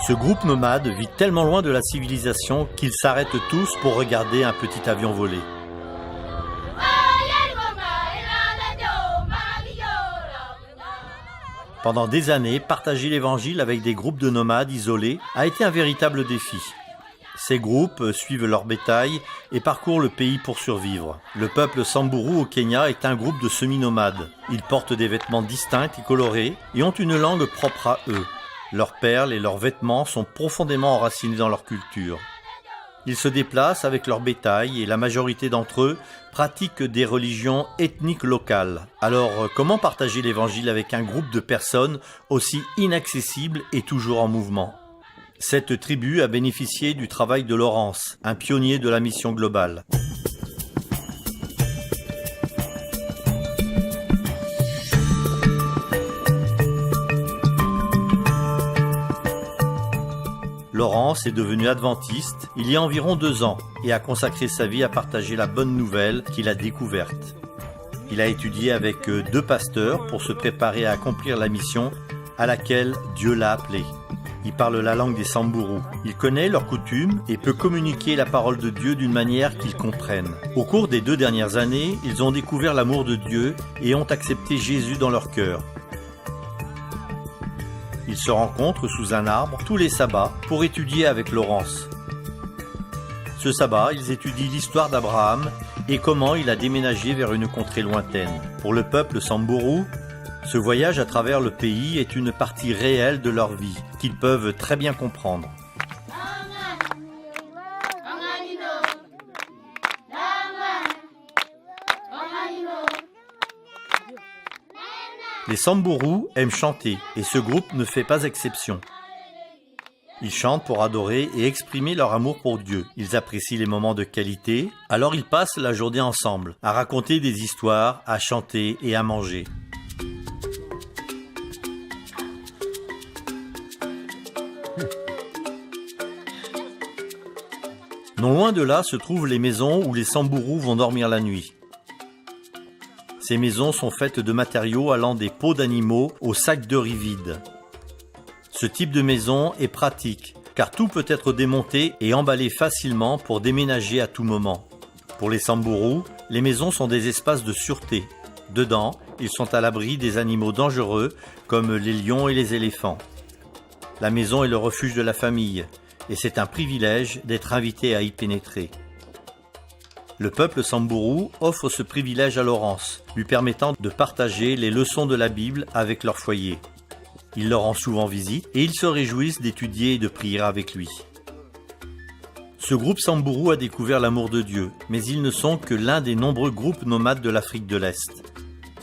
Ce groupe nomade vit tellement loin de la civilisation qu'ils s'arrêtent tous pour regarder un petit avion voler. Pendant des années, partager l'évangile avec des groupes de nomades isolés a été un véritable défi. Ces groupes suivent leur bétail et parcourent le pays pour survivre. Le peuple Samburu au Kenya est un groupe de semi-nomades. Ils portent des vêtements distincts et colorés et ont une langue propre à eux. Leurs perles et leurs vêtements sont profondément enracinés dans leur culture. Ils se déplacent avec leur bétail et la majorité d'entre eux pratiquent des religions ethniques locales. Alors, comment partager l'évangile avec un groupe de personnes aussi inaccessibles et toujours en mouvement ? Cette tribu a bénéficié du travail de Laurence, un pionnier de la mission globale. Laurence est devenu adventiste il y a environ 2 ans et a consacré sa vie à partager la bonne nouvelle qu'il a découverte. Il a étudié avec 2 pasteurs pour se préparer à accomplir la mission à laquelle Dieu l'a appelé. Il parle la langue des Samburu. Il connaît leurs coutumes et peut communiquer la parole de Dieu d'une manière qu'ils comprennent. Au cours des 2 dernières années, ils ont découvert l'amour de Dieu et ont accepté Jésus dans leur cœur. Ils se rencontrent sous un arbre tous les sabbats pour étudier avec Laurence. Ce sabbat, ils étudient l'histoire d'Abraham et comment il a déménagé vers une contrée lointaine. Pour le peuple Samburu, ce voyage à travers le pays est une partie réelle de leur vie, qu'ils peuvent très bien comprendre. Les Samburu aiment chanter et ce groupe ne fait pas exception. Ils chantent pour adorer et exprimer leur amour pour Dieu. Ils apprécient les moments de qualité, alors ils passent la journée ensemble, à raconter des histoires, à chanter et à manger. Non loin de là se trouvent les maisons où les Samburu vont dormir la nuit. Ces maisons sont faites de matériaux allant des peaux d'animaux aux sacs de riz vides. Ce type de maison est pratique, car tout peut être démonté et emballé facilement pour déménager à tout moment. Pour les Samburu, les maisons sont des espaces de sûreté. Dedans, ils sont à l'abri des animaux dangereux comme les lions et les éléphants. La maison est le refuge de la famille, et c'est un privilège d'être invité à y pénétrer. Le peuple Samburu offre ce privilège à Laurence, lui permettant de partager les leçons de la Bible avec leur foyer. Il leur rend souvent visite et ils se réjouissent d'étudier et de prier avec lui. Ce groupe Samburu a découvert l'amour de Dieu, mais ils ne sont que l'un des nombreux groupes nomades de l'Afrique de l'Est.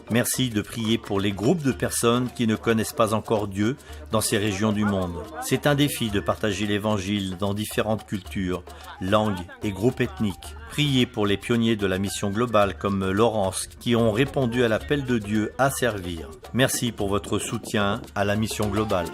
Merci de prier pour les groupes de personnes qui ne connaissent pas encore Dieu dans ces régions du monde. C'est un défi de partager l'Évangile dans différentes cultures, langues et groupes ethniques. Priez pour les pionniers de la mission globale comme Laurence qui ont répondu à l'appel de Dieu à servir. Merci pour votre soutien à la mission globale.